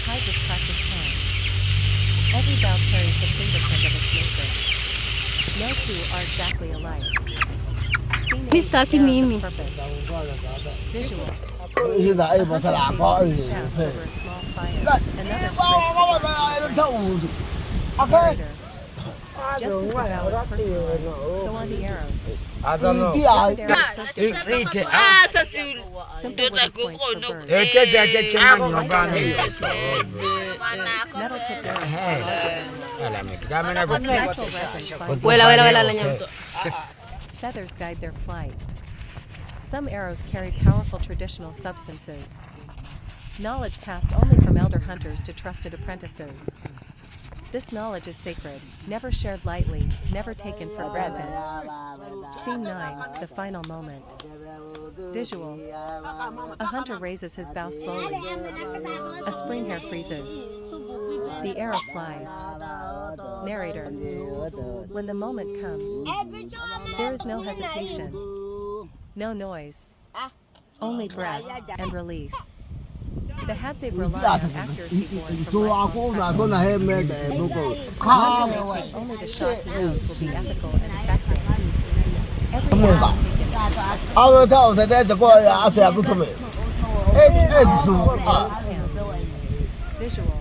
tied with practiced hands. Every bow carries the fingerprint of its maker. No two are exactly alike. Mr. Kimimi. Purpose. Visual. Is that it? Over a small fire. Another strikes just as the bow is personalized, so are the arrows. I don't know. Simple wooden points for birds. Metal tipped arrows for larger Feathers guide their flight. Some arrows carry powerful traditional substances. Knowledge passed only from elder hunters to trusted apprentices. This knowledge is sacred, never shared lightly, never taken for granted. Scene 9, the final moment. Visual. A hunter raises his bow slowly. A spring hare freezes. The arrow flies. Narrator. When the moment comes, there is no hesitation, no noise, only breath and release. The Hadzabe rely on accuracy born from life. Only the shot he knows will be ethical and effective. Every arrow visual.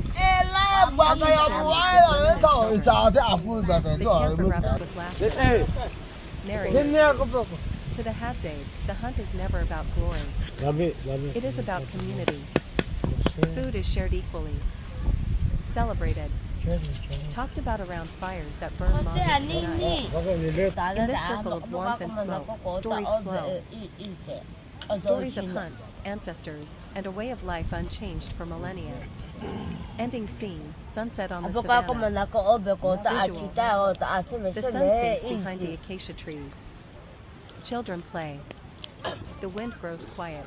Narrator. To the Hadzabe, the hunt is never about glory. It is about community. Food is shared equally. Celebrated. Talked about around fires that burn moths at night. In this circle of warmth and smoke, stories flow. Stories of hunts, ancestors, and a way of life unchanged for millennia. Ending scene, sunset on the savannah. Visual. The sun sinks behind the acacia trees. Children play. The wind grows quiet.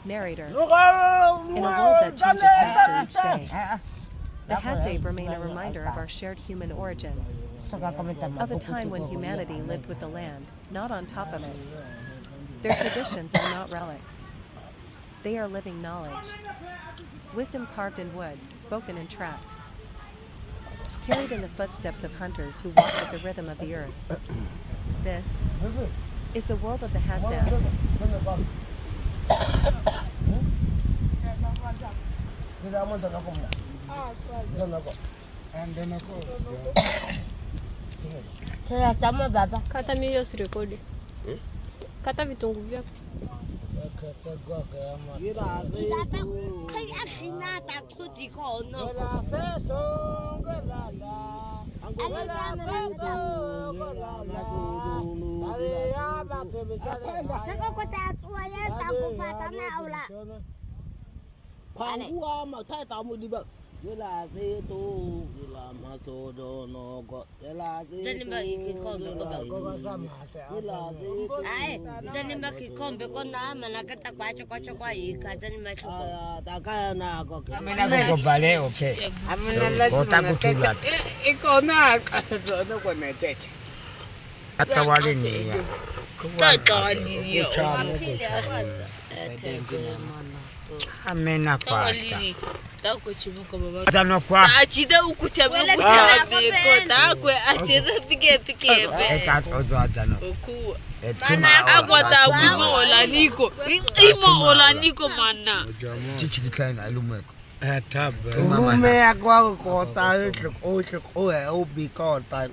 Narrator. In a world that changes faster each day, the Hadzabe remain a reminder of our shared human origins. Of a time when humanity lived with the land, not on top of it. Their traditions are not relics. They are living knowledge. Wisdom carved in wood, spoken in tracks. Carried in the footsteps of hunters who walk with the rhythm of the earth. This is the world of the Hadza. Kata hiyo si rekodi. Kata vitunguu vyako. Amena pasta. Achida ukuchame kuchate kota kwe achida pike Eta ozo ajano. oku mana akwata kumo olaniko imo olaniko mana Chichi klein alumeko. Lume agua kota obi kota.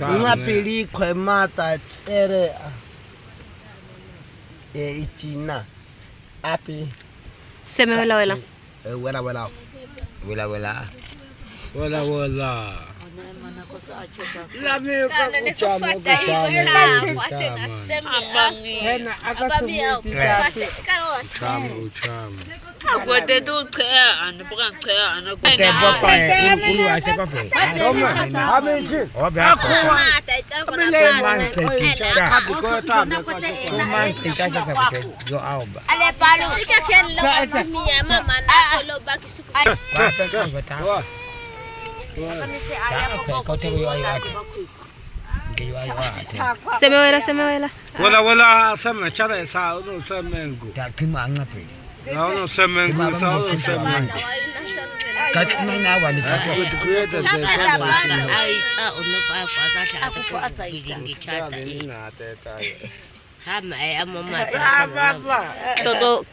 Una película mata tere. Ichina. Api. Se me vela vela. Wela. La mio agwede do kaya an bukan kaya an Kau tahu ayah. Kau ayah. Semewela. Wala sama cara sa no semengu. Tak kena ngapain. No semengu sa no semengu. Kat mana awak ni? Toto.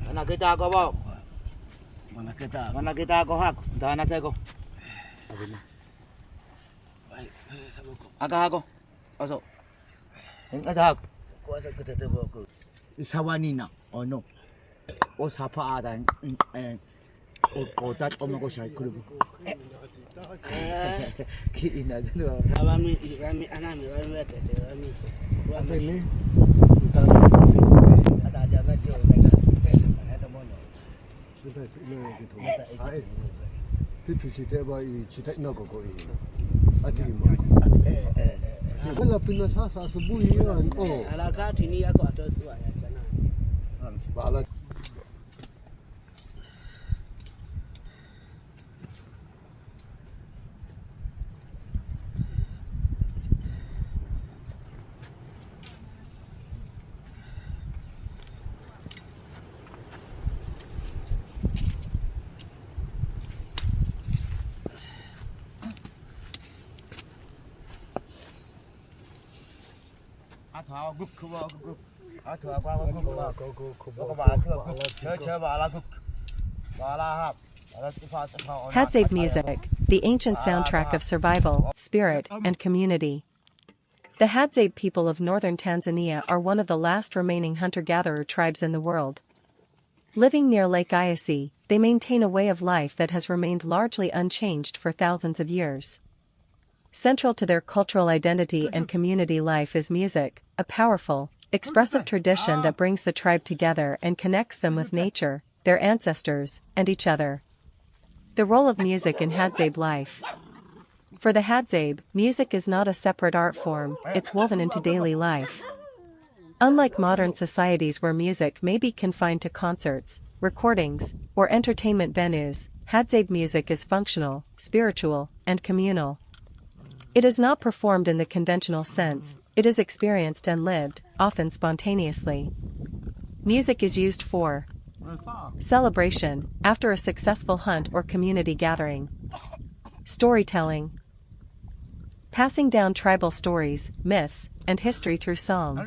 Mana kita kau bawa? Mana kita kau hak? Dah nak saya kau. Agak aku. Asok. Enggak hak. Kuasa kita terbawa aku. Isawani nak. Oh no. Oh siapa ada? Oh kota kamu kau saya kuru. Kina tu. Rami anak rami rami. Apa ni? Ada jaga jo. Ada mana? Sudah ini gitu. Itu cerita bayi cerita nak kau ini. Ati mana? Kalau pindah sasa sebuah yang oh. Alaka sini aku ada tu ayah jana. Bala. Thảo gục không gục, thảo qua gục có bà thưa gục, chơi bà là gục, bà là hấp. Hadzabe music, the ancient soundtrack of survival, spirit, and community. The Hadzabe people of northern Tanzania are one of the last remaining hunter-gatherer tribes in the world. Living near Lake Eyasi, they maintain a way of life that has remained largely unchanged for thousands of years. Central to their cultural identity and community life is music, a powerful, expressive tradition that brings the tribe together and connects them with nature, their ancestors, and each other. The role of music in Hadzabe life. For the Hadzabe, music is not a separate art form, it's woven into daily life. Unlike modern societies where music may be confined to concerts, recordings, or entertainment venues, Hadzabe music is functional, spiritual, and communal. It is not performed in the conventional sense, it is experienced and lived, often spontaneously. Music is used for celebration, after a successful hunt or community gathering. Storytelling. Passing down tribal stories, myths, and history through song.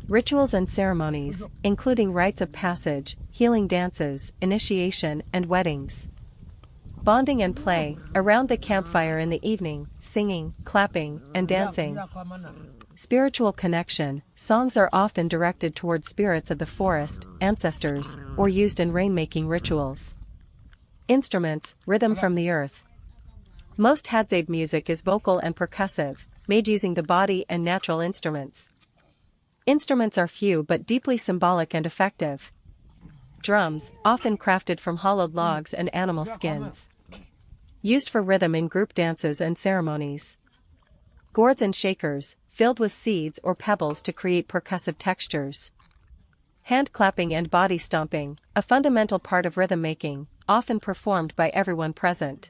Rituals and ceremonies, including rites of passage, healing dances, initiation, and weddings. Bonding and play, around the campfire in the evening, singing, clapping, and dancing. Spiritual connection, songs are often directed toward spirits of the forest, ancestors, or used in rainmaking rituals. Instruments, rhythm from the earth. Most Hadzabe music is vocal and percussive, made using the body and natural instruments. Instruments are few but deeply symbolic and effective. Drums, often crafted from hollowed logs and animal skins. Used for rhythm in group dances and ceremonies. Gourds and shakers, filled with seeds or pebbles to create percussive textures. Hand clapping and body stomping, a fundamental part of rhythm making, often performed by everyone present.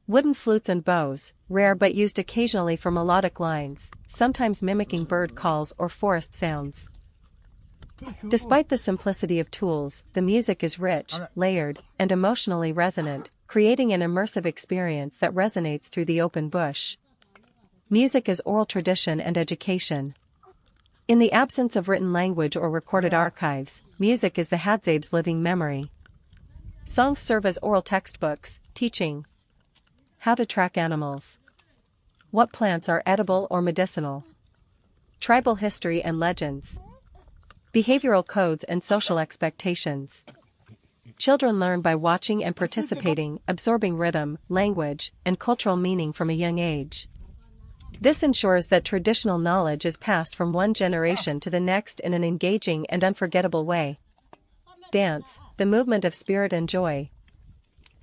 Wooden flutes and bows, rare but used occasionally for melodic lines, sometimes mimicking bird calls or forest sounds. Despite the simplicity of tools, the music is rich, layered, and emotionally resonant, creating an immersive experience that resonates through the open bush. Music is oral tradition and education. In the absence of written language or recorded archives, music is the Hadzabe's living memory. Songs serve as oral textbooks, teaching how to track animals, what plants are edible or medicinal, tribal history and legends, behavioral codes and social expectations. Children learn by watching and participating, absorbing rhythm, language, and cultural meaning from a young age. This ensures that traditional knowledge is passed from one generation to the next in an engaging and unforgettable way. Dance, the movement of spirit and joy.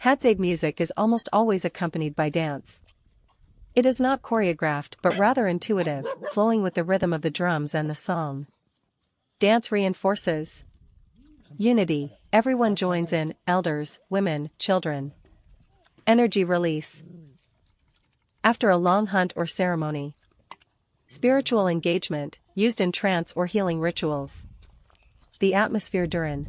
Hadzabe music is almost always accompanied by dance. It is not choreographed but rather intuitive, flowing with the rhythm of the drums and the song. Dance reinforces unity. Everyone joins in, elders, women, children. Energy release. After a long hunt or ceremony. Spiritual engagement, used in trance or healing rituals. The atmosphere during.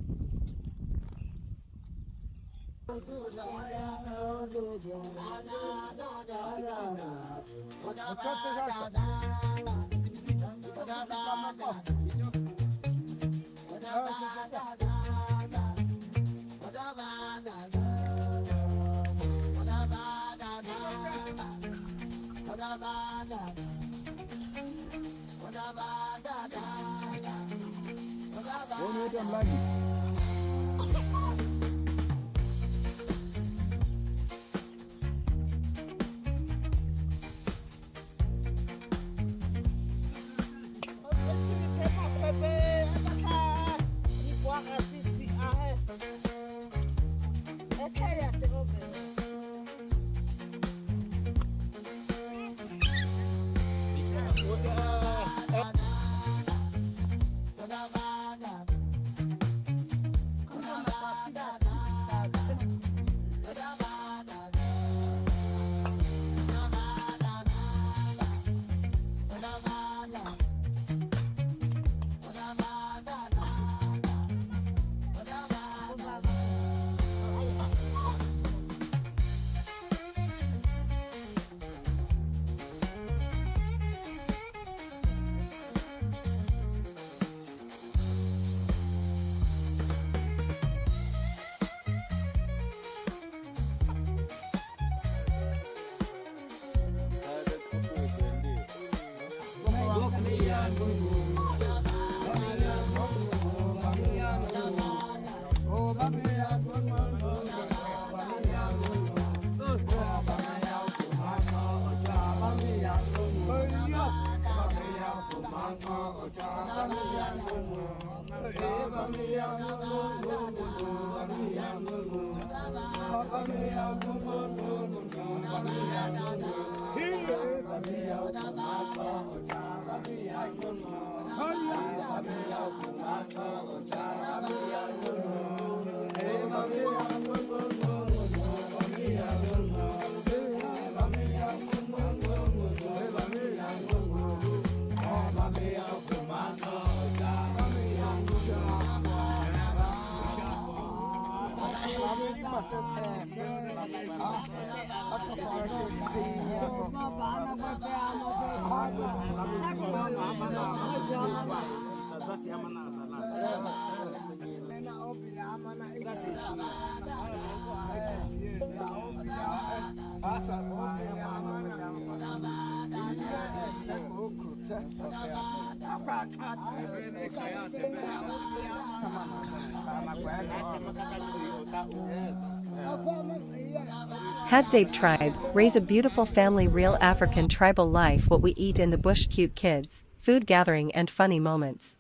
Hadzabe tribe, raise a beautiful family, real African tribal life, what we eat in the bush, cute kids, food gathering and funny moments.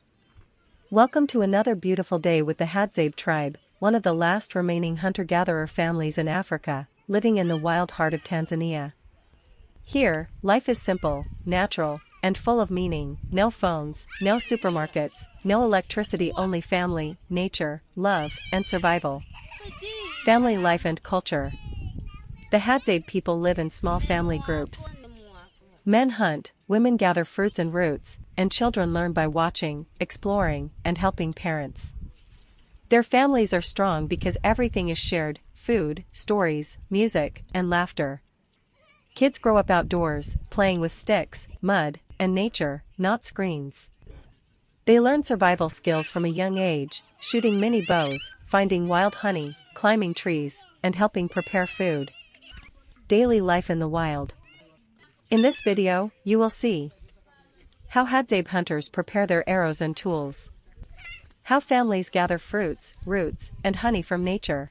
Welcome to another beautiful day with the Hadzabe tribe, one of the last remaining hunter-gatherer families in Africa, living in the wild heart of Tanzania. Here, life is simple, natural, and full of meaning. No phones, no supermarkets, no electricity, only family, nature, love, and survival. Family life and culture. The Hadzabe people live in small family groups. Men hunt, women gather fruits and roots, and children learn by watching, exploring, and helping parents. Their families are strong because everything is shared: food, stories, music, and laughter. Kids grow up outdoors, playing with sticks, mud, and nature, not screens. They learn survival skills from a young age, shooting mini bows, finding wild honey, climbing trees, and helping prepare food. Daily life in the wild. In this video, you will see how Hadzabe hunters prepare their arrows and tools, How families gather fruits, roots, and honey from nature.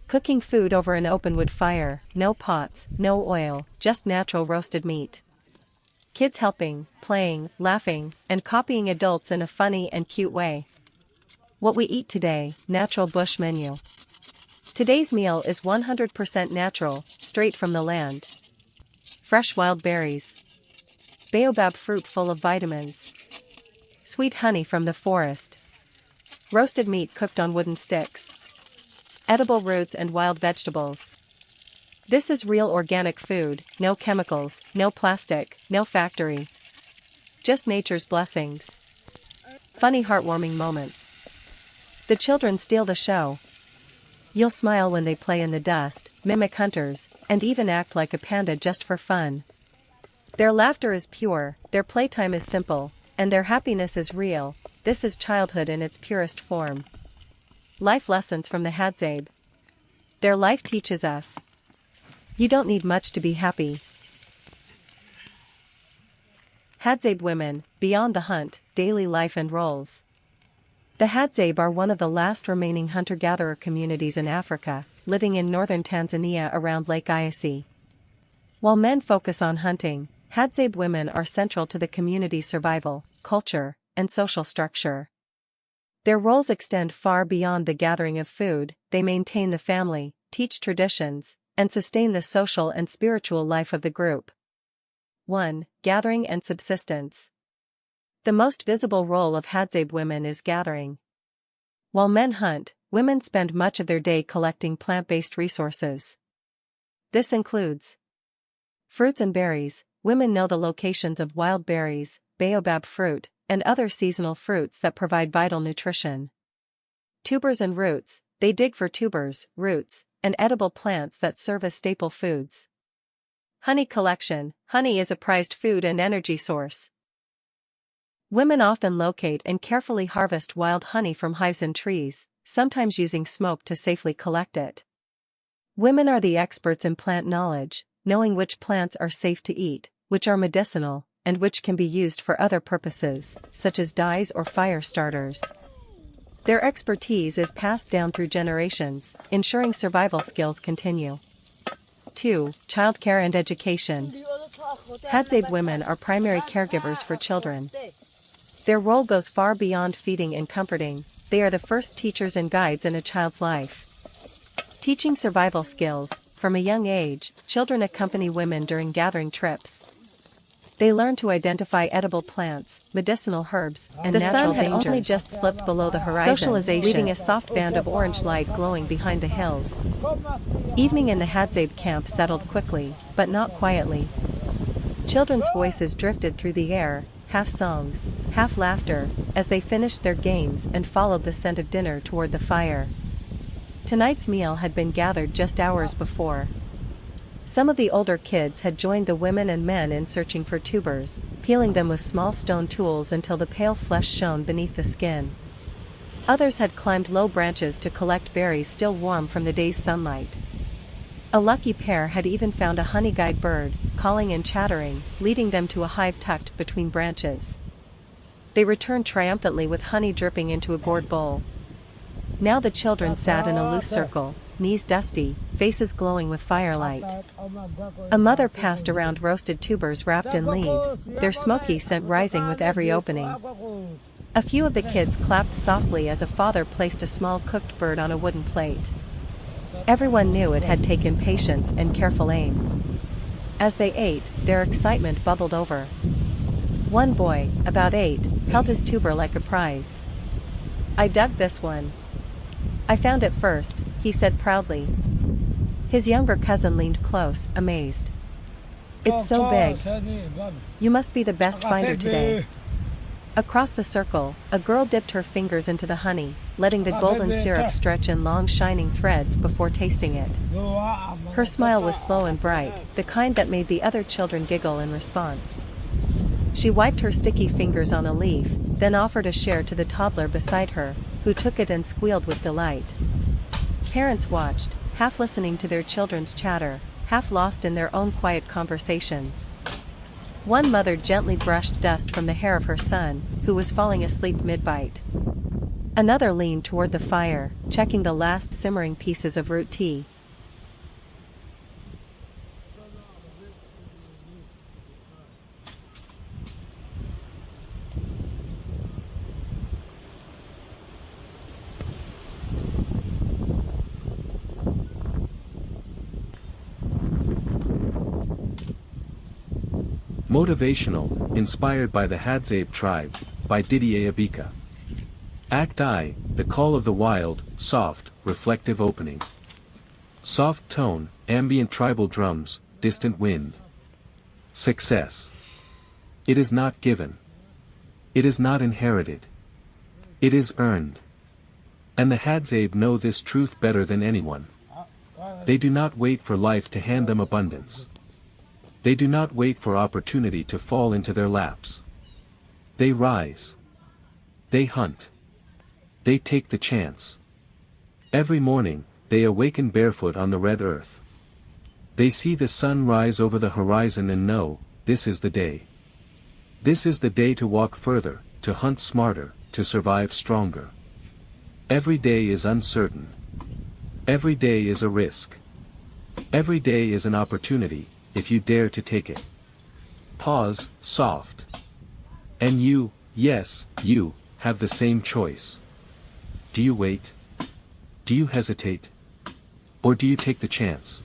Cooking food over an open wood fire, no pots, no oil, just natural roasted meat. Kids helping, playing, laughing, and copying adults in a funny and cute way. What we eat today, natural bush menu. Today's meal is 100% natural, straight from the land. Fresh wild berries. Baobab fruit full of vitamins. Sweet honey from the forest. Roasted meat cooked on wooden sticks. Edible roots and wild vegetables. This is real organic food, no chemicals, no plastic, no factory. Just nature's blessings. Funny heartwarming moments. The children steal the show. You'll smile when they play in the dust, mimic hunters, and even act like a panda just for fun. Their laughter is pure, their playtime is simple, and their happiness is real. This is childhood in its purest form. Life lessons from the Hadzabe. Their life teaches us. You don't need much to be happy. Hadzabe women, beyond the hunt, daily life and roles. The Hadzabe are one of the last remaining hunter-gatherer communities in Africa, living in northern Tanzania around Lake Eyasi. While men focus on hunting, Hadzabe women are central to the community's survival, culture, and social structure. Their roles extend far beyond the gathering of food. They maintain the family, teach traditions, and sustain the social and spiritual life of the group. 1. Gathering and subsistence. The most visible role of Hadzabe women is gathering. While men hunt, women spend much of their day collecting plant-based resources. This includes fruits and berries. Women know the locations of wild berries, baobab fruit, and other seasonal fruits that provide vital nutrition. Tubers and roots. They dig for tubers, roots, and edible plants that serve as staple foods. Honey collection. Honey is a prized food and energy source. Women often locate and carefully harvest wild honey from hives and trees, sometimes using smoke to safely collect it. Women are the experts in plant knowledge, knowing which plants are safe to eat, which are medicinal, and which can be used for other purposes, such as dyes or fire starters. Their expertise is passed down through generations, ensuring survival skills continue. 2. Childcare and education. Hadzabe women are primary caregivers for children. Their role goes far beyond feeding and comforting. They are the first teachers and guides in a child's life. Teaching survival skills. From a young age, children accompany women during gathering trips. They learn to identify edible plants, medicinal herbs, and natural dangers. The sun had only just slipped below the horizon, socialization, leaving a soft band of orange light glowing behind the hills. Evening in the Hadzabe camp settled quickly, but not quietly. Children's voices drifted through the air, half songs, half laughter, as they finished their games and followed the scent of dinner toward the fire. Tonight's meal had been gathered just hours before. Some of the older kids had joined the women and men in searching for tubers, peeling them with small stone tools until the pale flesh shone beneath the skin. Others had climbed low branches to collect berries still warm from the day's sunlight. A lucky pair had even found a honey-guide bird, calling and chattering, leading them to a hive tucked between branches. They returned triumphantly with honey dripping into a gourd bowl. Now the children sat in a loose circle, knees dusty, faces glowing with firelight. A mother passed around roasted tubers wrapped in leaves, their smoky scent rising with every opening. A few of the kids clapped softly as a father placed a small cooked bird on a wooden plate. Everyone knew it had taken patience and careful aim. As they ate, their excitement bubbled over. One boy, about 8, held his tuber like a prize. "I dug this one. I found it first," he said proudly. His younger cousin leaned close, amazed. "It's so big. You must be the best finder today." Across the circle, a girl dipped her fingers into the honey, letting the golden syrup stretch in long shining threads before tasting it. Her smile was slow and bright, the kind that made the other children giggle in response. She wiped her sticky fingers on a leaf, then offered a share to the toddler beside her, who took it and squealed with delight. Parents watched, half listening to their children's chatter, half lost in their own quiet conversations. One mother gently brushed dust from the hair of her son, who was falling asleep mid-bite. Another leaned toward the fire, checking the last simmering pieces of root tea. Motivational, inspired by the Hadzabe tribe, by Didier Abika. Act I, the call of the wild, soft, reflective opening. Soft tone, ambient tribal drums, distant wind. Success. It is not given. It is not inherited. It is earned. And the Hadzabe know this truth better than anyone. They do not wait for life to hand them abundance. They do not wait for opportunity to fall into their laps. They rise. They hunt. They take the chance. Every morning, they awaken barefoot on the red earth. They see the sun rise over the horizon and know, this is the day. This is the day to walk further, to hunt smarter, to survive stronger. Every day is uncertain. Every day is a risk. Every day is an opportunity, if you dare to take it. Pause, soft. And you, yes, you, have the same choice. Do you wait? Do you hesitate? Or do you take the chance?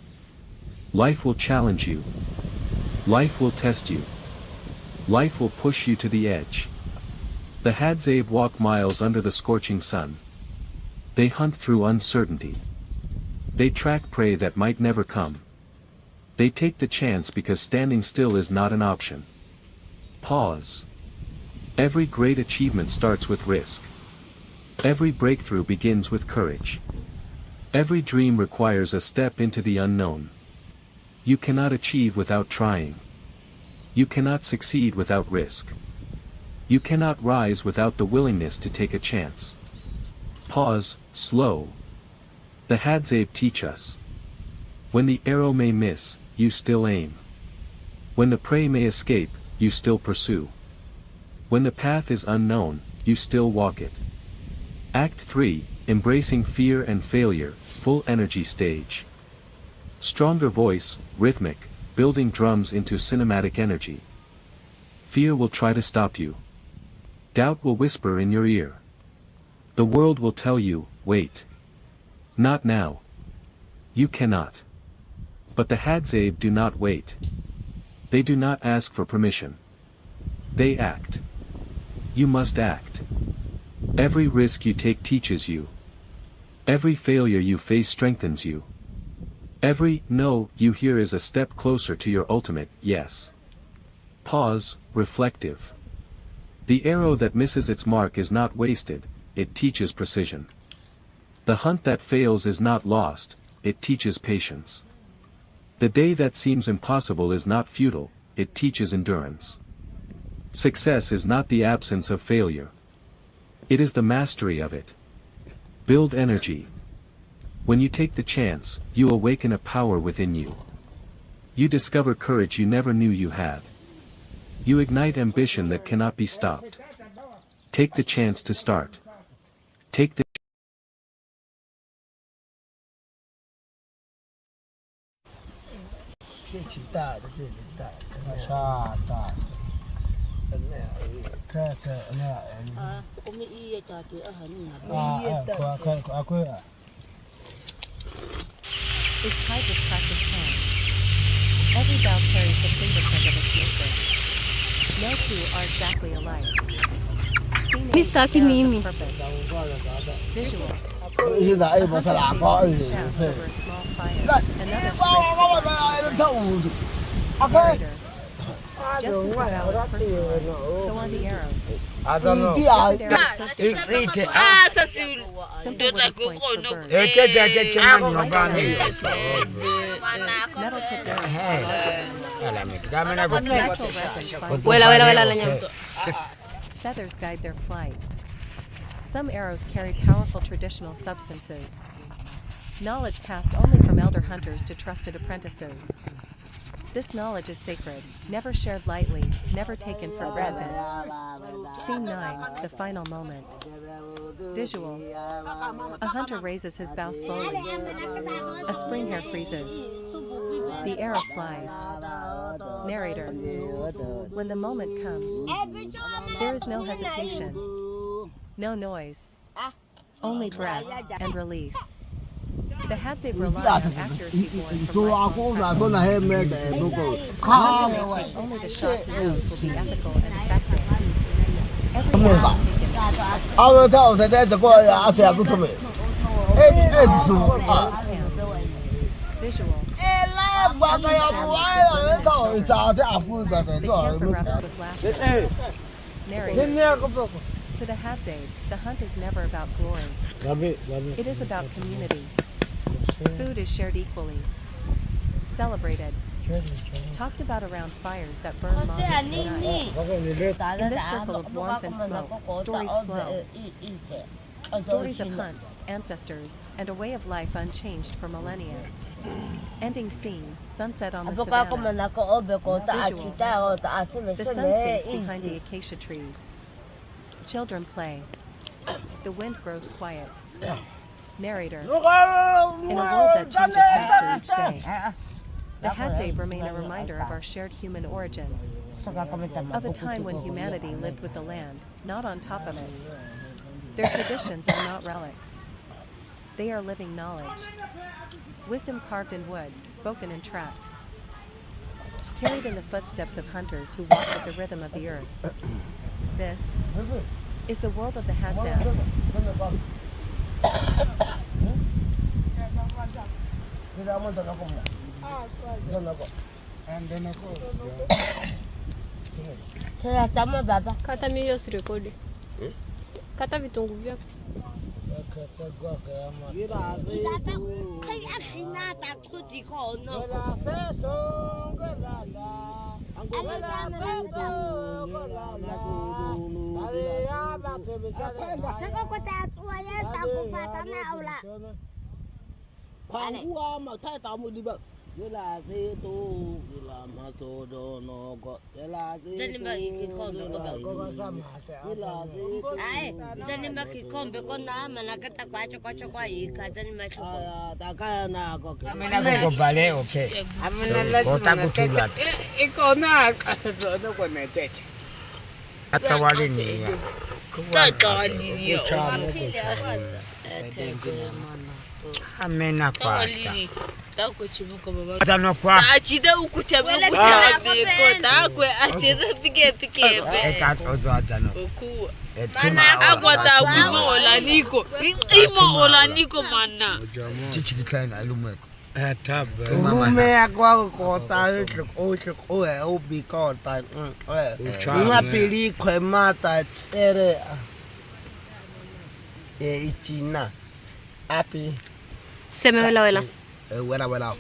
Life will challenge you. Life will test you. Life will push you to the edge. The Hadzabe walk miles under the scorching sun. They hunt through uncertainty. They track prey that might never come. They take the chance because standing still is not an option. Pause. Every great achievement starts with risk. Every breakthrough begins with courage. Every dream requires a step into the unknown. You cannot achieve without trying. You cannot succeed without risk. You cannot rise without the willingness to take a chance. Pause, slow. The Hadzabe teach us. When the arrow may miss, you still aim. When the prey may escape, you still pursue. When the path is unknown, you still walk it. Act 3, embracing fear and failure, full energy stage. Stronger voice, rhythmic, building drums into cinematic energy. Fear will try to stop you. Doubt will whisper in your ear. The world will tell you, wait. Not now. You cannot. But the Hadzabe do not wait. They do not ask for permission. They act. You must act. Every risk you take teaches you. Every failure you face strengthens you. Every no you hear is a step closer to your ultimate yes. Pause, reflective. The arrow that misses its mark is not wasted, it teaches precision. The hunt that fails is not lost, it teaches patience. The day that seems impossible is not futile, it teaches endurance. Success is not the absence of failure. It is the mastery of it. Build energy. When you take the chance, you awaken a power within you. You discover courage you never knew you had. You ignite ambition that cannot be stopped. Take the chance to start. Take the Is tied with practiced hands. Every bough carries the fingerprint of its maker. No two are exactly alike. Scene eight, Mr. Kimimi. arrows of purpose. Visual. Is that it was a lot Over a small fire. Another strikes the narrator. Just as the bow is personalized, so are the arrows. I don't know. Simple wooden points for birds. Metal tipped arrows for natural resins bind feathers guide their flight. Some arrows carry powerful traditional substances. Knowledge passed only from elder hunters to trusted apprentices. This knowledge is sacred, never shared lightly, never taken for granted. Scene 9, the final moment. Visual. A hunter raises his bow slowly. A spring hare freezes. The arrow flies. Narrator. When the moment comes, there is no hesitation, no noise, only breath and release. The Hadzabe rely on accuracy born from lifelong practice. Only the shot he knows will be ethical and effective. Every arrow taken visual. The camper erupts with laughter. Narrator. To the Hadzabe, the hunt is never about glory. It is about community. Food is shared equally. Celebrated. Talked about around fires that burn moths at night. In this circle of warmth and smoke, stories flow. Stories of hunts, ancestors, and a way of life unchanged for millennia. Ending scene, sunset on the savannah. Visual. The sun sinks behind the acacia trees. Children play. The wind grows quiet. Narrator. In a world that changes faster each day, the Hadzabe remain a reminder of our shared human origins. Of a time when humanity lived with the land, not on top of it. Their traditions are not relics. They are living knowledge. Wisdom carved in wood, spoken in tracks. Carried in the footsteps of hunters who walk with the rhythm of the earth. This is the world of the Hadza. Kata mimi usirekodi. Kata vitunguu vyako. Amena kwa. Achida ukuchame kuchate kota kwe achida pike oku mana akwata wimo olaniko mana chichi klein alumeko Lume agora cortar o bicota. Uma perico é mata ere. E ichina. Api. Se me vela vela. Wala.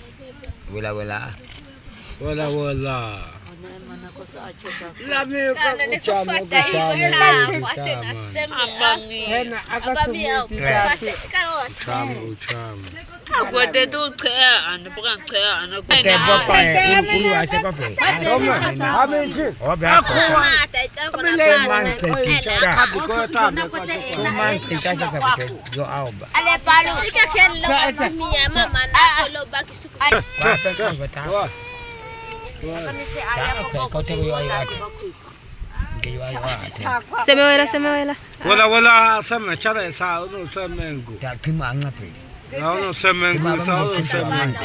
Se me vela. Wala sama chara sa no semengu. Takimanga pe. No semengu sa no semengu.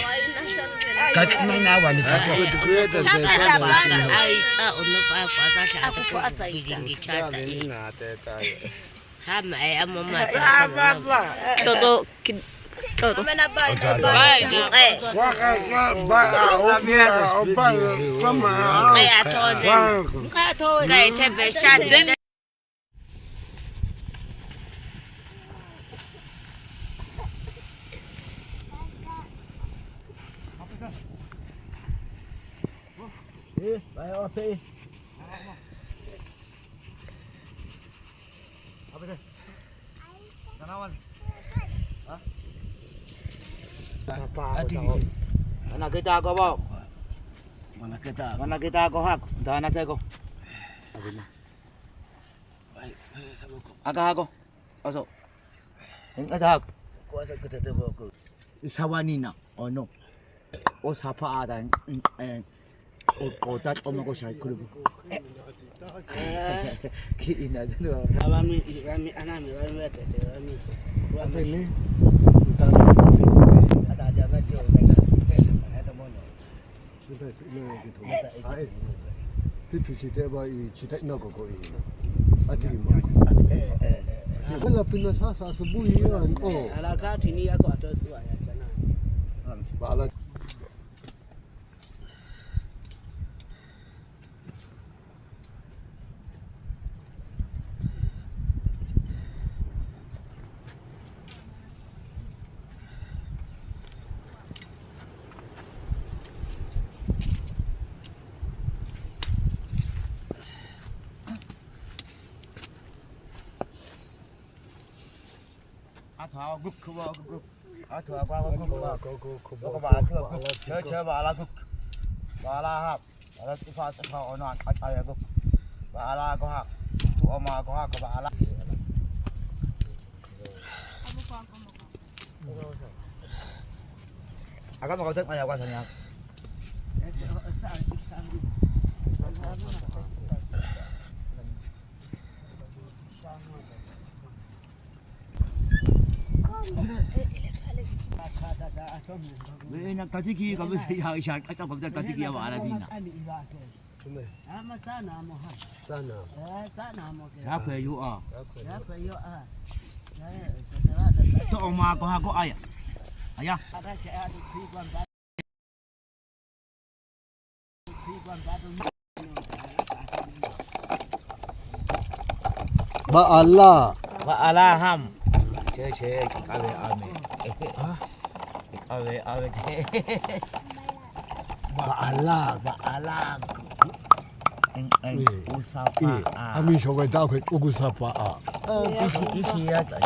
Katina wali Ana kita có bao mana kita ko hak dana te ko aga ko aso ada hak ko asa kita te ko sawanina ono o sapa ada o kotat o mo ko sai kulu ki ina dulu rami anami rami apa ni dana ada aja radio ada mono sudah ini gitu itu cerita apa ini cerita nak kau ini ada mana kalau pina sasa sebuah yang oh ala ka tini ako ato tuwa ya jana bala thọ group group thọ qua group mà có bà thưa group chơi bà là group bà là hạp bà là pha thọ nó ai group bà là có hạp tụi mà có hạp của bà là các bạn có thích ai quan trọng nhá Vậy là cái gì có bây giờ sản các bậc cái gì bảo là gì nào? Đã khỏe yêu à? Tôi mà có ai à? Ai à? ba Allah ham chơi ave chơi ba Allah anh usapa kami shogai da ko usapa isi ya ta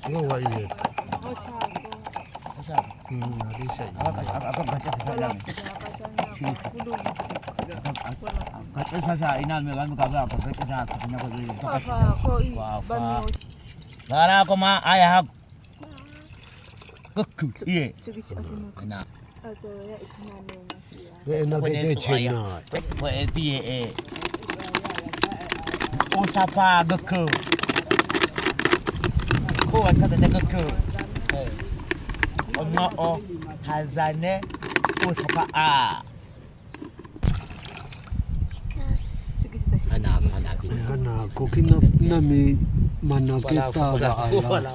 ci wa ile hari sai aku baca sesalan cheese baca sasa ina me ban ka ba baca sasa kanya ko dai wa gara kuma aya ha gakku iye ina na ke che na wa pie usapa gakku ko wata da gakku ono o hazane usapa a ana ko kina nami mana kita ba Allah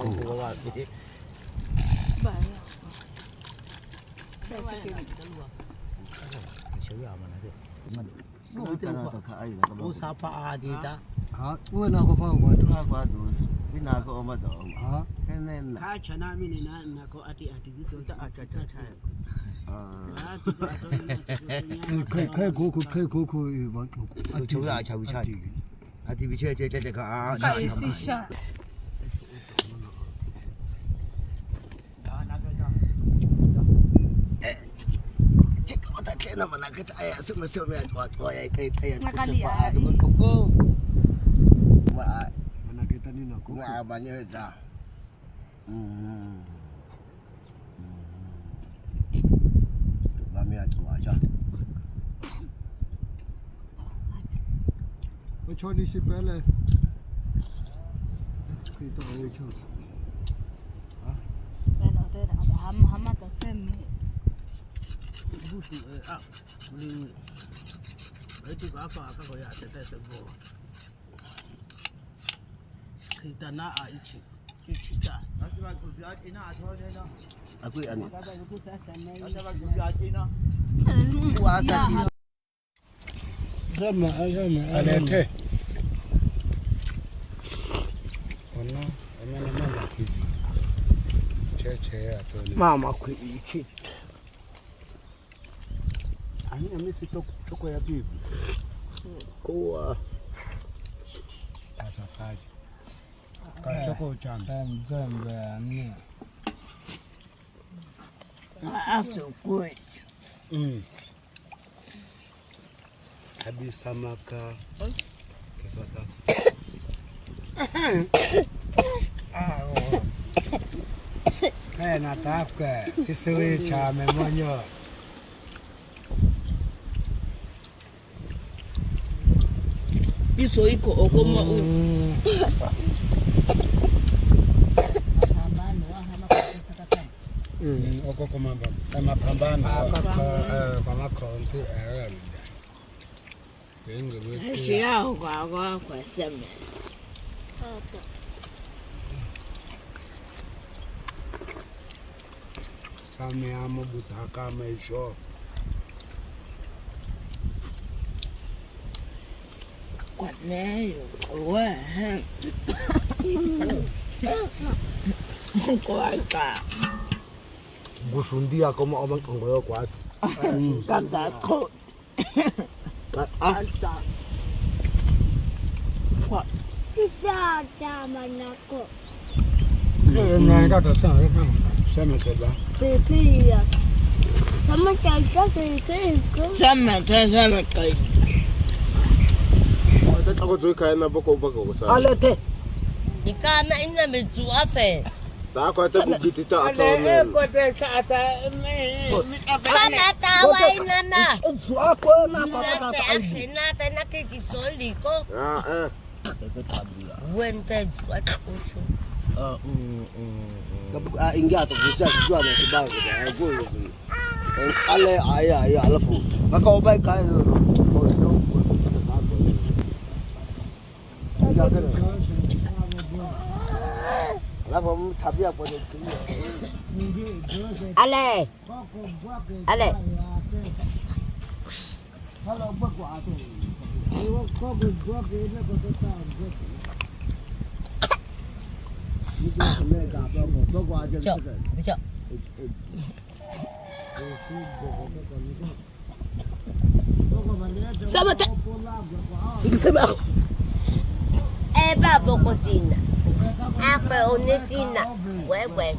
usapa a di ta ha wala ko fa ba ina ko ma zo ha kenen ka chana mini na ko ati so ta aka ta kai ko ba chú là cháu bị chơi à thì bị chơi cả Cái gì sao? chắc có thể cái nào mà là cái tay à sức mà siêu mẹ cho ai cái sepa dengan koko mana kita ni nak ko banyak dah mami aja aja वो छोटी सी पहले kita ayo cho हम तो same busu beli itu apa ko ya sete sebo kita na a ichi ta asma kuziat ina atho ne no aku ani asma kuziat ina puasa sih sama alete ono amana mama che ato mama ku ichi ani amisi toko ya bibi kuwa atafaji ka toko chamba mzembe ni Asukwe. Habisa maka. Kesadas. nataka kisiri cha memonyo. Iso iko ogoma u. Oko komamba. Mapambano. Kama konti Shia kwa sema. Sami amo butaka maisho. Kwa neyo. Wa. Kwa ka. Gusundia como oman kongoyo kwa. Kanda ko. Alta. Kwa. Dada manako. Nanga sana kama. Sema teba. Pepia. Sama chacha seke. Sama kai. Ako tuwi kaya na boko sa. Alete. Ikana ina mezu afe. Ta ko ta bugitita ato. Ko te kata me. Sana tawa ina na. Su ako na Nate asinate na kikisoli ko. Wente watukusho. Ingia to kusia kujua na kibao kwa goyo. Ale aya alafu. Kaka obai kai no. Alafu tabia kwa Ale. Ale. Hello bakwa ato. Sama ta. Ikisema. Eba bokotina. Ape onetina. Wewe.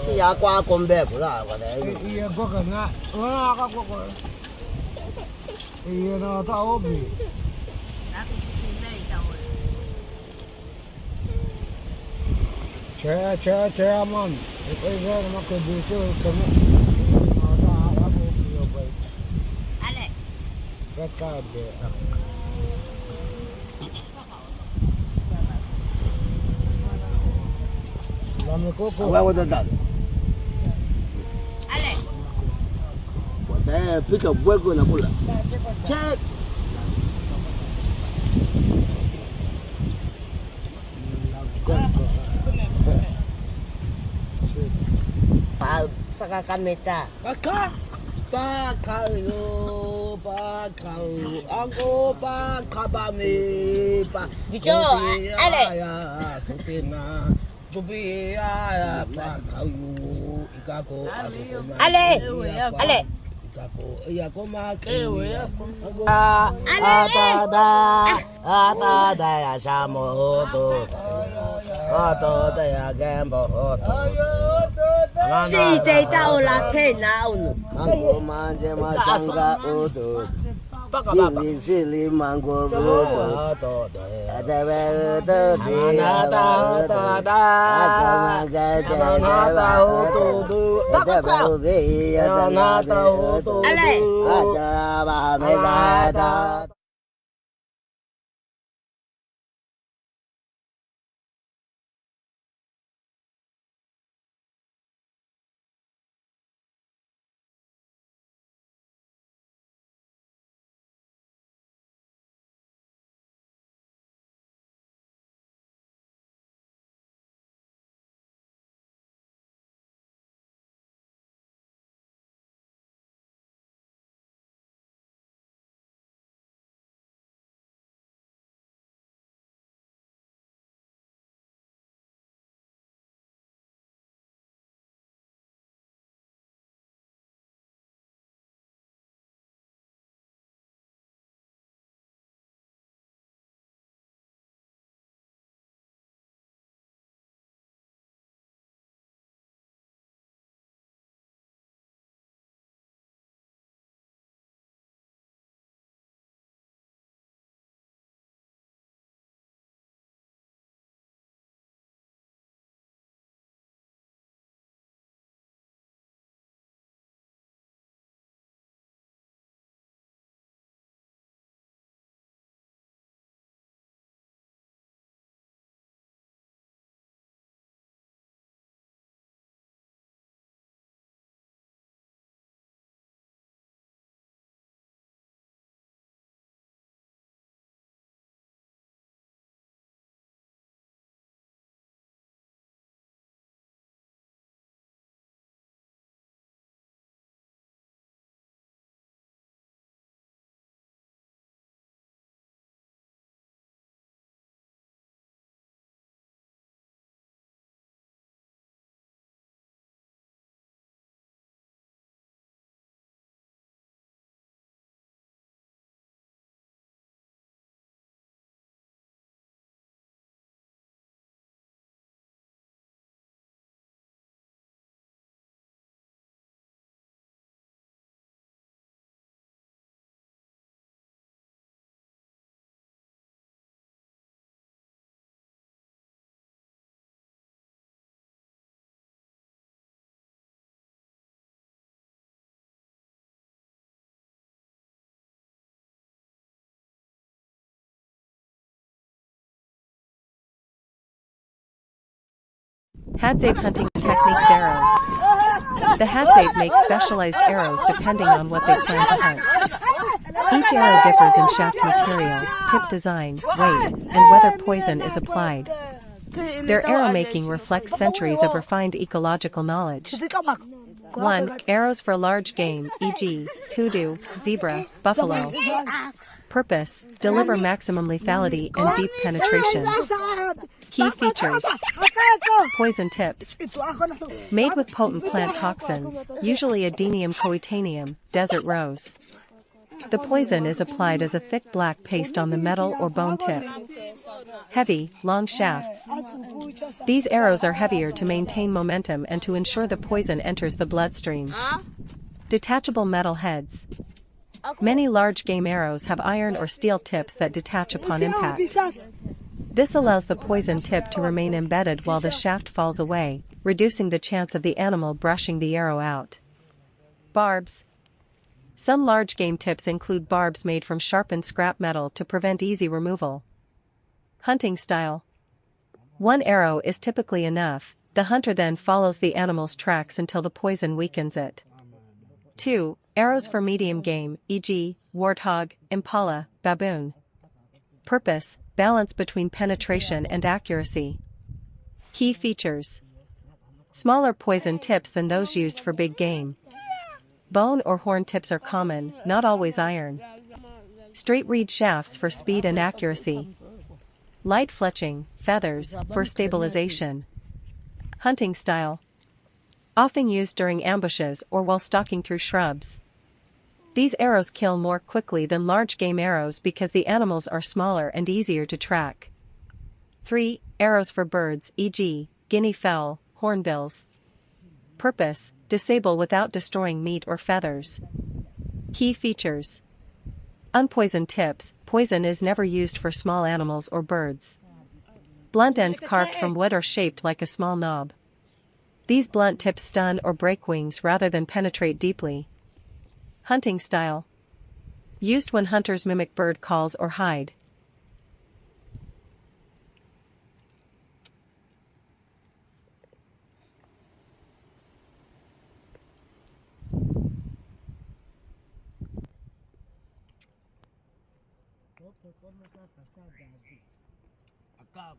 Si ya kwa kombe kula kwa dai. Iya goga nga. Ka goga. Iya na ta obi. Che aman. Ito isa na makubuto kamo. Ale. Katabe. Lame koko. Wewe dada. Ale. Wadai pika bwego na kula. Check. Saka kameta. Bakayo, ako bakabame pa. Bicho, ale. Supina, supia, bakayo, ikako, Ale. Ale. ikako, iyako makewe. Atada ya shamo to. Ato ya gembo to. Si te tao la tena unu. Mango manje mashanga udo. Sili mango udo. Hadzabe udo dia udo. Agama gaja udo. Hadzabe ubi udo. Ale. Hadzabe megada. Hadzabe hunting techniques arrows. The Hadzabe makes specialized arrows depending on what they plan to hunt. Each arrow differs in shaft material, tip design, weight, and whether poison is applied. Their arrow making reflects centuries of refined ecological knowledge. 1. Arrows for large game, e.g., kudu, zebra, buffalo. Purpose: deliver maximum lethality and deep penetration. Key features: poison tips. Made with potent plant toxins, usually Adenium coetaneum, desert rose. The poison is applied as a thick black paste on the metal or bone tip. Heavy, long shafts. These arrows are heavier to maintain momentum and to ensure the poison enters the bloodstream. Detachable metal heads. Many large game arrows have iron or steel tips that detach upon impact. This allows the poison tip to remain embedded while the shaft falls away, reducing the chance of the animal brushing the arrow out. Barbs. Some large game tips include barbs made from sharpened scrap metal to prevent easy removal. Hunting style. One arrow is typically enough, the hunter then follows the animal's tracks until the poison weakens it. 2. Arrows for medium game, e.g., warthog, impala, baboon. Purpose: balance between penetration and accuracy. Key features: smaller poison tips than those used for big game. Bone or horn tips are common, not always iron. Straight reed shafts for speed and accuracy. Light fletching, feathers, for stabilization. Hunting style. Often used during ambushes or while stalking through shrubs. These arrows kill more quickly than large game arrows because the animals are smaller and easier to track. 3. Arrows for birds, e.g., guinea fowl, hornbills. Purpose: disable without destroying meat or feathers. Key features: unpoisoned tips. Poison is never used for small animals or birds. Blunt ends carved from wood or shaped like a small knob. These blunt tips stun or break wings rather than penetrate deeply. Hunting style. Used when hunters mimic bird calls or hide. Wow!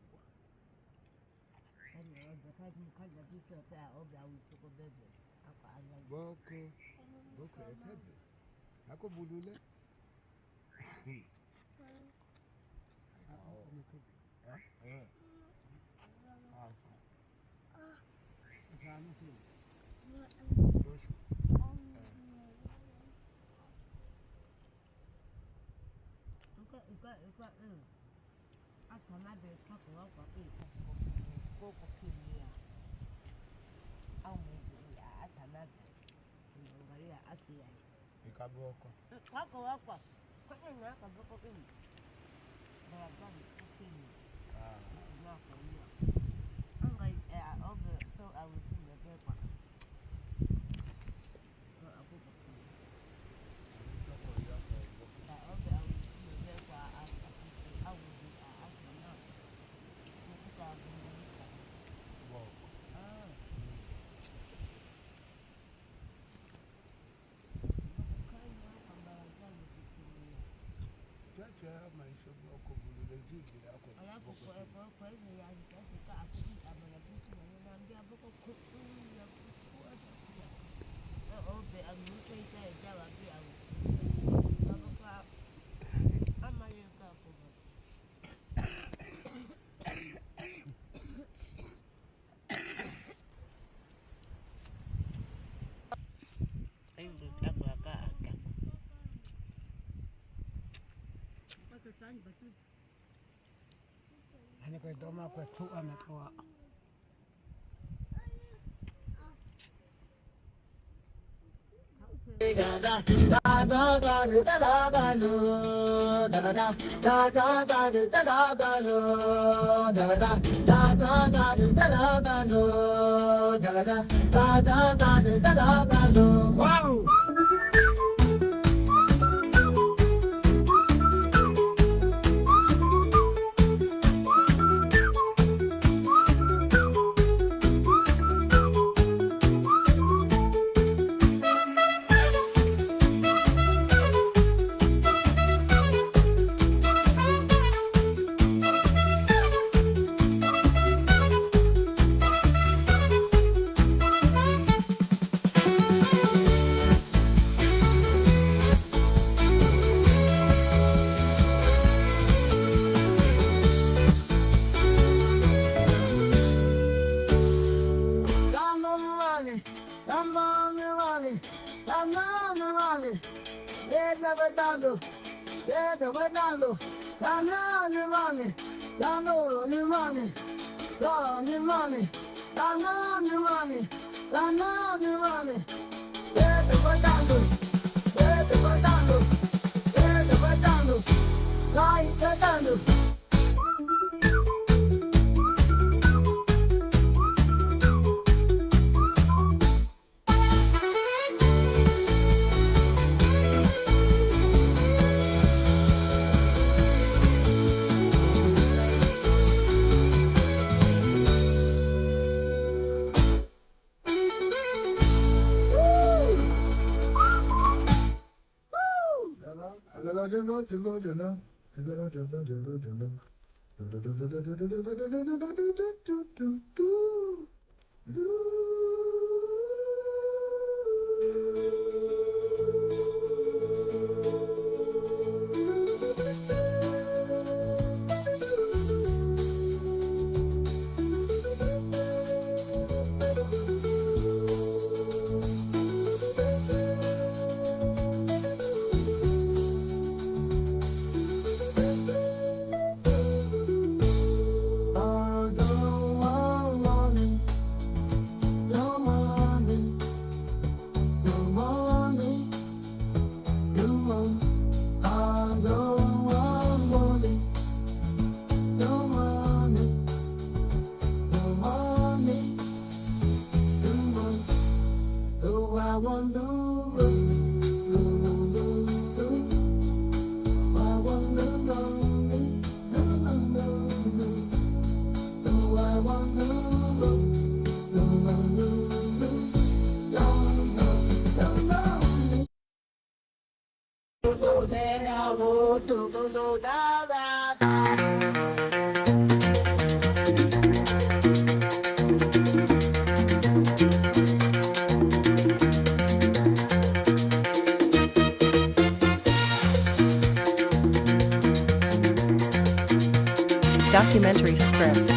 Documentary script.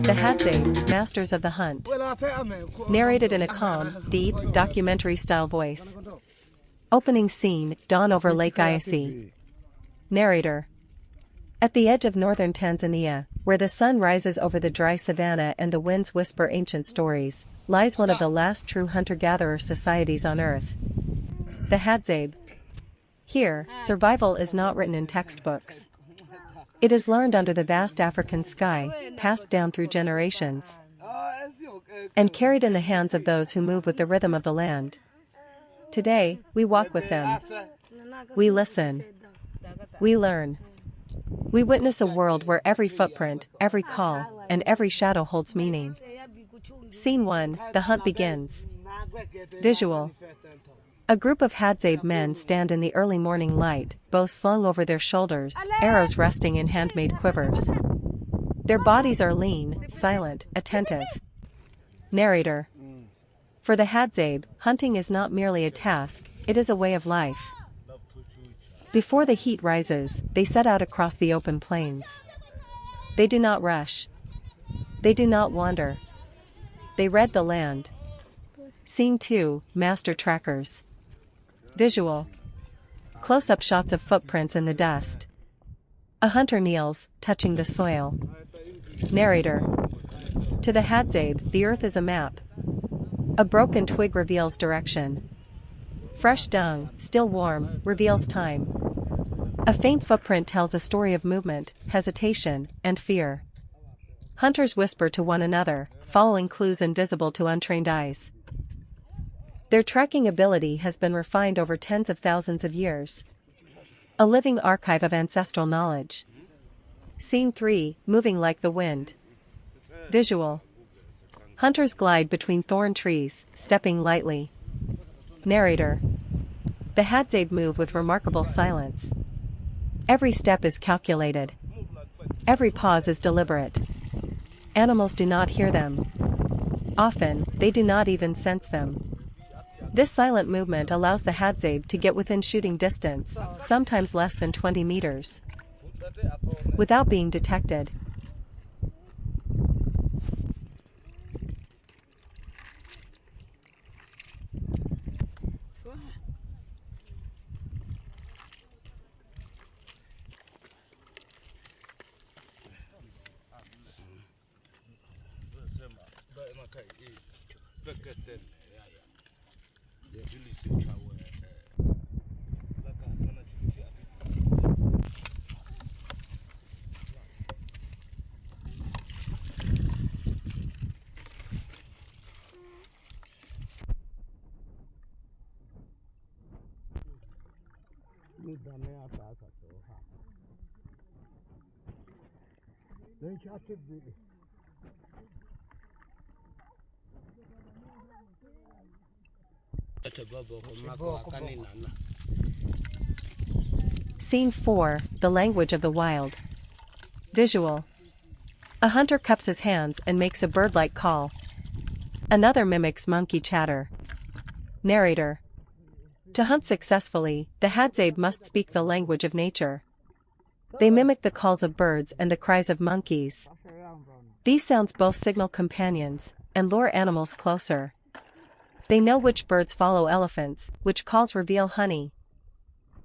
The Hadzabe, Masters of the Hunt. Narrated in a calm, deep, documentary-style voice. Opening scene, dawn over Lake Eyasi. Narrator. At the edge of northern Tanzania, where the sun rises over the dry savanna and the winds whisper ancient stories, lies one of the last true hunter-gatherer societies on Earth. The Hadzabe. Here, survival is not written in textbooks. It is learned under the vast African sky, passed down through generations, and carried in the hands of those who move with the rhythm of the land. Today, we walk with them. We listen. We learn. We witness a world where every footprint, every call, and every shadow holds meaning. Scene 1, the hunt begins. Visual. A group of Hadzabe men stand in the early morning light, bows slung over their shoulders, arrows resting in handmade quivers. Their bodies are lean, silent, attentive. Narrator. For the Hadzabe, hunting is not merely a task, it is a way of life. Before the heat rises, they set out across the open plains. They do not rush. They do not wander. They read the land. Scene 2, Master Trackers. Visual. Close-up shots of footprints in the dust. A hunter kneels, touching the soil. Narrator. To the Hadzabe, the earth is a map. A broken twig reveals direction. Fresh dung, still warm, reveals time. A faint footprint tells a story of movement, hesitation, and fear. Hunters whisper to one another, following clues invisible to untrained eyes. Their tracking ability has been refined over tens of thousands of years. A living archive of ancestral knowledge. Scene 3, moving like the wind. Visual. Hunters glide between thorn trees, stepping lightly. Narrator. The Hadzabe move with remarkable silence. Every step is calculated. Every pause is deliberate. Animals do not hear them. Often, they do not even sense them. This silent movement allows the Hadzabe to get within shooting distance, sometimes less than 20 meters, without being detected. Scene 4, The Language of the Wild. Visual. A hunter cups his hands and makes a bird-like call. Another mimics monkey chatter. Narrator. To hunt successfully, the Hadzabe must speak the language of nature. They mimic the calls of birds and the cries of monkeys. These sounds both signal companions and lure animals closer. They know which birds follow elephants, which calls reveal honey,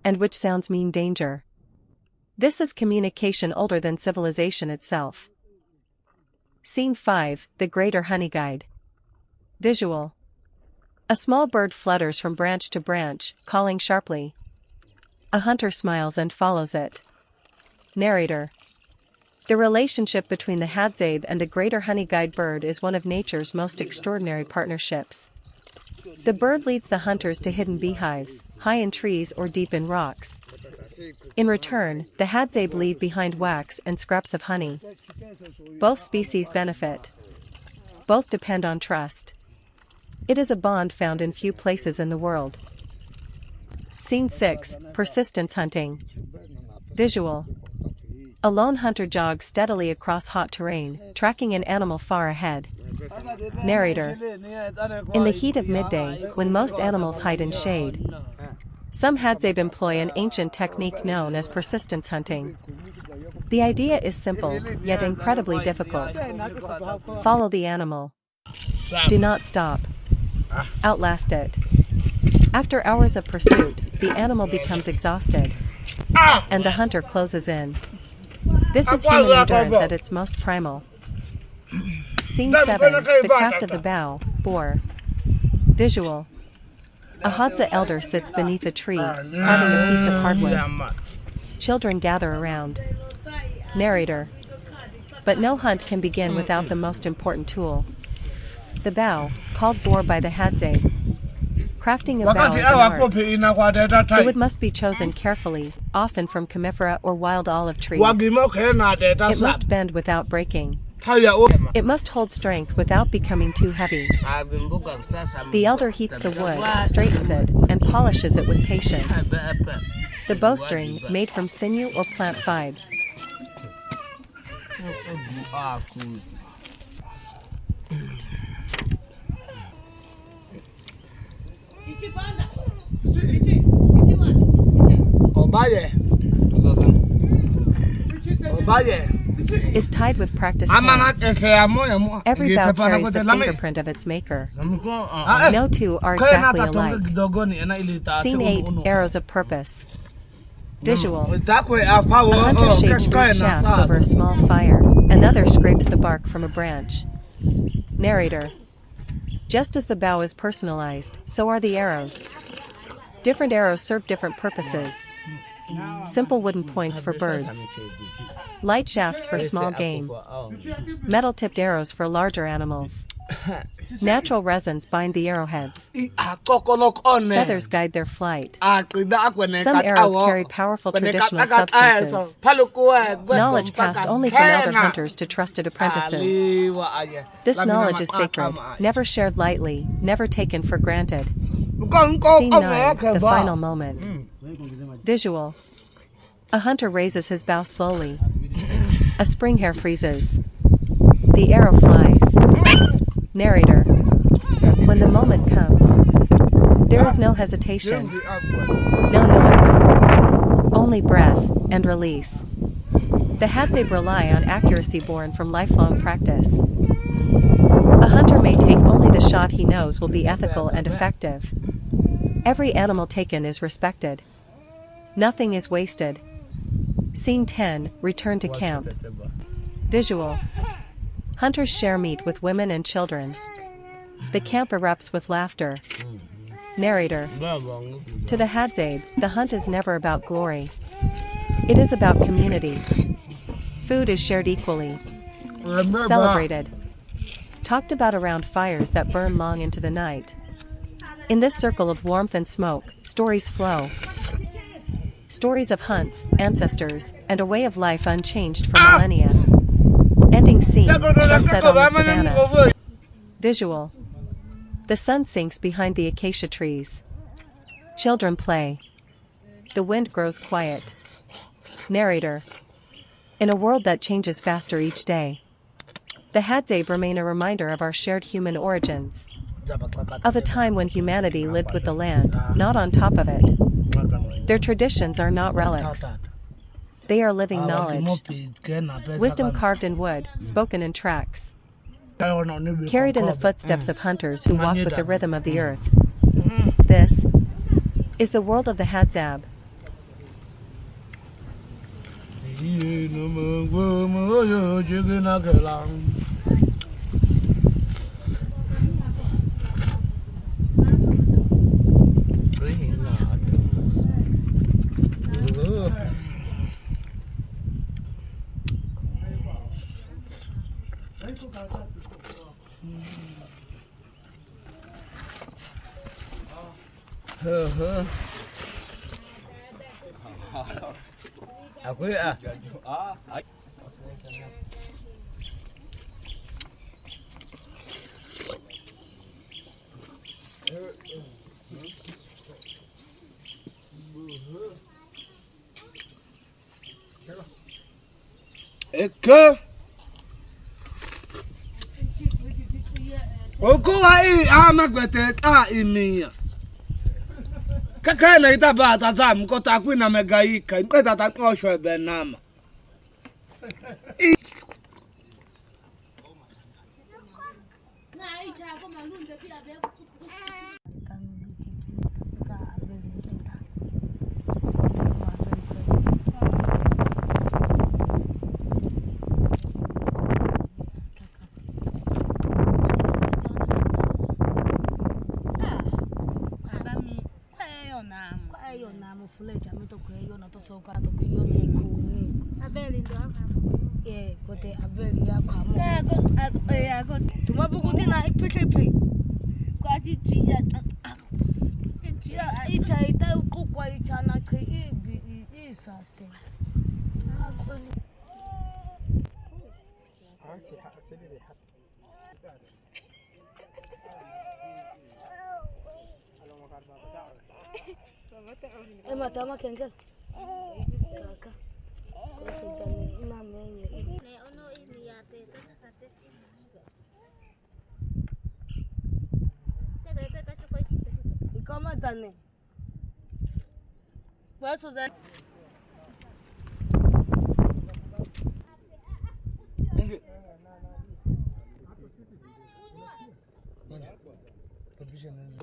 and which sounds mean danger. This is communication older than civilization itself. Scene 5, The Greater Honey Guide. Visual. A small bird flutters from branch to branch, calling sharply. A hunter smiles and follows it. Narrator. The relationship between the Hadzabe and the Greater Honey Guide bird is one of nature's most extraordinary partnerships. The bird leads the hunters to hidden beehives, high in trees or deep in rocks. In return, the Hadzabe leave behind wax and scraps of honey. Both species benefit. Both depend on trust. It is a bond found in few places in the world. Scene 6, Persistence Hunting. Visual. A lone hunter jogs steadily across hot terrain, tracking an animal far ahead. Narrator. In the heat of midday, when most animals hide in shade, some Hadzabe employ an ancient technique known as persistence hunting. The idea is simple, yet incredibly difficult. Follow the animal. Do not stop. Outlast it. After hours of pursuit, the animal becomes exhausted, and the hunter closes in. This is human endurance at its most primal. Scene 7, The Craft of the Bow, Boar. Visual. A Hadza elder sits beneath a tree, carving a piece of hardwood. Children gather around. Narrator. But no hunt can begin without the most important tool. The bow, called boar by the Hadzabe. Crafting a bow is an art. The wood must be chosen carefully, often from comifera or wild olive trees. It must bend without breaking. It must hold strength without becoming too heavy. The elder heats the wood, straightens it, and polishes it with patience. The bowstring, made from sinew or plant fibre. Is tied with practice points. Every bow carries the fingerprint of its maker. No two are exactly alike. Scene 8, Arrows of Purpose. Visual. A hunter shapes wood shafts over a small fire. Another scrapes the bark from a branch. Narrator. Just as the bow is personalized, so are the arrows. Different arrows serve different purposes. Simple wooden points for birds. Light shafts for small game. Metal-tipped arrows for larger animals. Natural resins bind the arrowheads. Feathers guide their flight. Some arrows carry powerful traditional substances. Knowledge passed only from elder hunters to trusted apprentices. This knowledge is sacred, never shared lightly, never taken for granted. Scene 9, The Final Moment. Visual. A hunter raises his bow slowly. A spring hair freezes. The arrow flies. Narrator. When the moment comes, there is no hesitation, no noise, only breath and release. The Hadzabe rely on accuracy born from lifelong practice. A hunter may take only the shot he knows will be ethical and effective. Every animal taken is respected. Nothing is wasted. Scene 10, Return to Camp. Visual. Hunters share meat with women and children. The camp erupts with laughter. Narrator. To the Hadzabe, the hunt is never about glory. It is about community. Food is shared equally. Celebrated. Talked about around fires that burn long into the night. In this circle of warmth and smoke, stories flow. Stories of hunts, ancestors, and a way of life unchanged for millennia. Ending scene, sunset on the savannah. Visual. The sun sinks behind the acacia trees. Children play. The wind grows quiet. Narrator. In a world that changes faster each day, the Hadzabe remain a reminder of our shared human origins. Of a time when humanity lived with the land, not on top of it. Their traditions are not relics. They are living knowledge. Wisdom carved in wood, spoken in tracks. Carried in the footsteps of hunters who walk with the rhythm of the earth. This is the world of the Hadzabe. Aku ya. Eke. Oko ai amagbete ta imiya. Kaka na ita ba tata mkota kwina megaika. Mkota tata osho benama.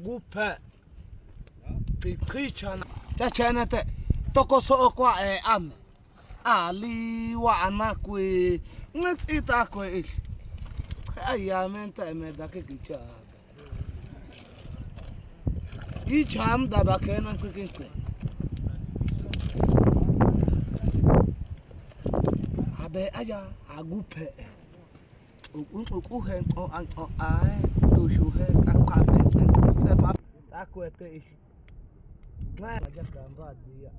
Gupe Pikichana Tachanate Toko so kwa am Ali wa anakwe Let's eat akwe Ayamenta medake kicha Icham dabakena kinkwe Abe aya agupe Ukuhe o ai to shuhe kakate sepa akwete ishi na jaka mbadi ya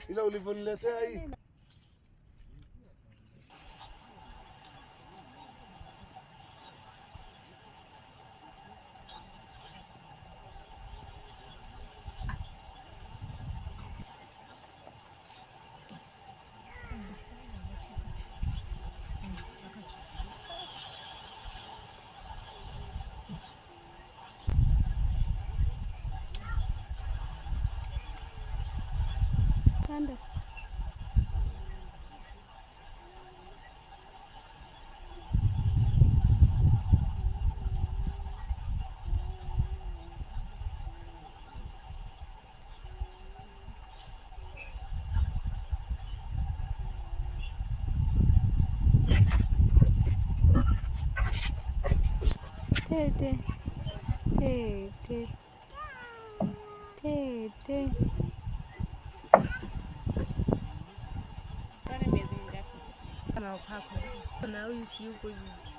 Ila ulivyoniletea hii. Panda. Te. Na huyu si yuko hivi.